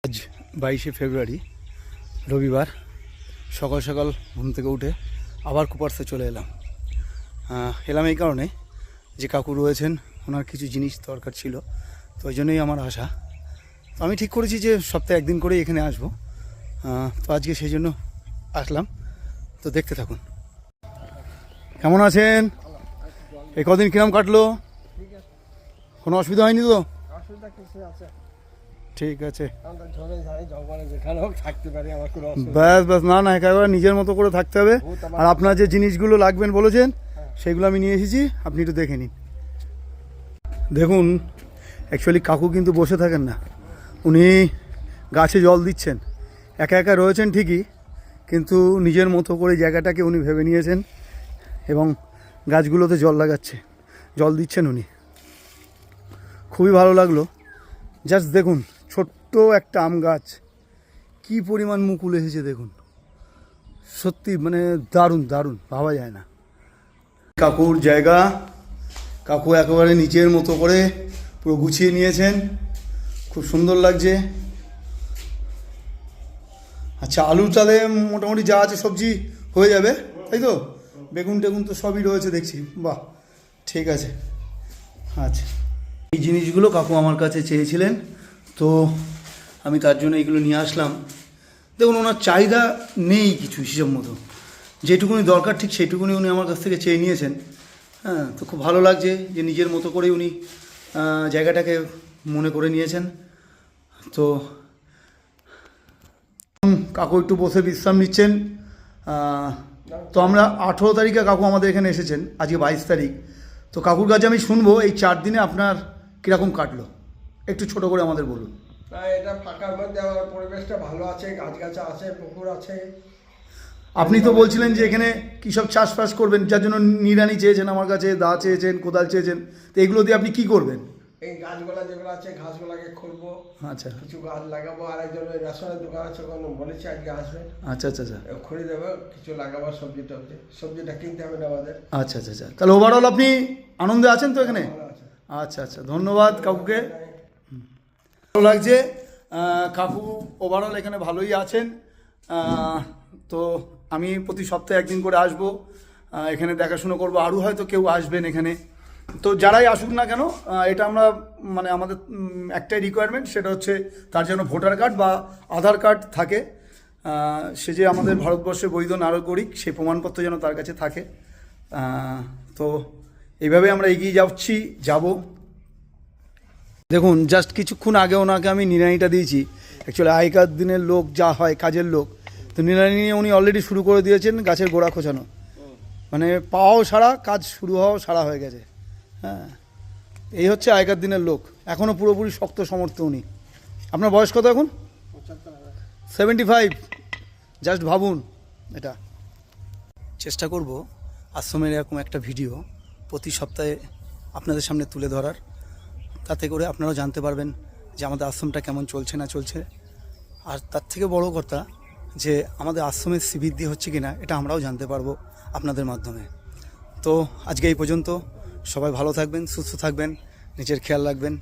আজ 22শে ফেব্রুয়ারি রবিবার সকাল সকাল ঘুম থেকে উঠে আবার কুপার্সে চলে এলাম এই কারণে যে কাকু রয়েছেন ওনার কিছু জিনিস দরকার ছিল, তো ওই জন্যই আমার আশা। তো আমি ঠিক করেছি যে সপ্তাহে একদিন করেই এখানে আসবো, তো আজকে সেই জন্য আসলাম। তো দেখতে থাকুন। কেমন আছেন? এই কদিন কিরম কাটলো? কোনো অসুবিধা হয়নি তো? ঠিক আছে, ব্যাস ব্যাস, না না, একেবারে নিজের মতো করে থাকতে হবে। আর আপনার যে জিনিসগুলো লাগবেন বলেছেন সেগুলো আমি নিয়ে এসেছি, আপনি একটু দেখে নিন। দেখুন, অ্যাকচুয়ালি কাকু কিন্তু বসে থাকেন না, উনি গাছে জল দিচ্ছেন। একা একা রয়েছেন ঠিকই, কিন্তু নিজের মতো করে জায়গাটাকে উনি ভেবে নিয়েছেন এবং গাছগুলোতে জল দিচ্ছেন উনি। খুবই ভালো লাগলো। জাস্ট দেখুন, ছোট্ট একটা আম গাছ কি পরিমাণ মুকুল এসেছে দেখুন, সত্যি মানে দারুণ দারুণ, ভাবা যায় না। কাকুর জায়গা, কাকু একেবারে নিজের মতো করে পুরো গুছিয়ে নিয়েছেন, খুব সুন্দর লাগছে। আচ্ছা, আলু চালে মোটামুটি যা আছে সবজি হয়ে যাবে, তাই তো? বেগুন টেগুন তো সবই রয়েছে দেখছি, বাহ, ঠিক আছে। আচ্ছা, এই জিনিসগুলো কাকু আমার কাছে চেয়েছিলেন, তো আমি তার জন্য এইগুলো নিয়ে আসলাম। দেখুন, ওনার চাহিদা নেই কিছু হিসেব মতো, যেটুকুনি দরকার ঠিক সেইটুকুনি উনি আমার কাছ থেকে চেয়ে নিয়েছেন। হ্যাঁ, তো খুব ভালো লাগছে যে নিজের মতো করেই উনি জায়গাটাকে মনে করে নিয়েছেন। তো কাকু একটু বসে বিশ্রাম নিচ্ছেন। তো আমরা 18 তারিখে কাকু আমাদের এখানে এসেছেন, আজকে 22 তারিখ। তো কাকুর কাছে আমি শুনবো এই 4 দিনে আপনার কীরকম কাটলো, একটু ছোট করে আমাদের বলুন। এটা ফাঁকার মধ্যে আমার পরিবেশটা ভালো আছে, গাছগাছা আছে, পুকুর আছে। আপনি তো বলছিলেন যে এখানে কী সব চাষবাস করবেন, যার জন্য নিড়ানি চেয়েছেন আমার কাছে, দা চেয়েছেন, কোদাল চেয়েছেন। তো এগুলো দিয়ে আপনি কী করবেন? এই গাছগুলা যেগুলো আছে ঘাসগুলাকে খুলবো, আচ্ছা, কিছু গাছ লাগাবো। আর একজন ওই রেশনের দোকান আছে, ওখানে বলেছি আজকে আসবে। আচ্ছা আচ্ছা আচ্ছা, খুঁড়ে দেবো, কিছু লাগাবো, সবজিটা কিনতে হবে না আমাদের। আচ্ছা আচ্ছা আচ্ছা, তাহলে ওভারঅল আপনি আনন্দে আছেন তো এখানে? আচ্ছা আচ্ছা, ধন্যবাদ কাকুকে, ভালো লাগছে। কাকু ওভারঅল এখানে ভালোই আছেন। তো আমি প্রতি সপ্তাহে একদিন করে আসব, এখানে দেখাশুনো করব। আরও হয়তো কেউ আসবেন এখানে, তো যারাই আসুক না কেন, এটা আমরা মানে আমাদের একটাই রিকোয়ারমেন্ট, সেটা হচ্ছে তার যেন ভোটার কার্ড বা আধার কার্ড থাকে। সে যে আমাদের ভারতবর্ষের বৈধ নাগরিক, সেই প্রমাণপত্র যেন তার কাছে থাকে। তো এইভাবে আমরা এগিয়ে যাব। দেখুন, জাস্ট কিছুক্ষণ আগে ওনাকে আমি নিড়ানিটা দিয়েছি। অ্যাকচুয়ালি আগেকার দিনের লোক যা হয়, কাজের লোক, তো নিড়ানি নিয়ে উনি অলরেডি শুরু করে দিয়েছেন গাছের গোড়া খোঁচানো, মানে পাওয়াও সারা, কাজ শুরু হওয়াও সারা হয়ে গেছে। হ্যাঁ, এই হচ্ছে আগেকার দিনের লোক, এখনও পুরোপুরি শক্ত সমর্থ উনি। আপনার বয়স কত এখন? 75। জাস্ট ভাবুন এটা। চেষ্টা করব আশ্রমের এরকম একটা ভিডিও প্রতি সপ্তাহে আপনাদের সামনে তুলে ধরার, তাতে করে আপনারাও জানতে পারবেন যে আমাদের আশ্রমটা কেমন চলছে না চলছে। আর তার থেকে বড় কথা যে আমাদের আশ্রমের শ্রীবৃদ্ধি হচ্ছে কি না, এটা আমরাও জানতে পারবো আপনাদের মাধ্যমে। তো আজকে এই পর্যন্ত। সবাই ভালো থাকবেন, সুস্থ থাকবেন, নিজের খেয়াল রাখবেন।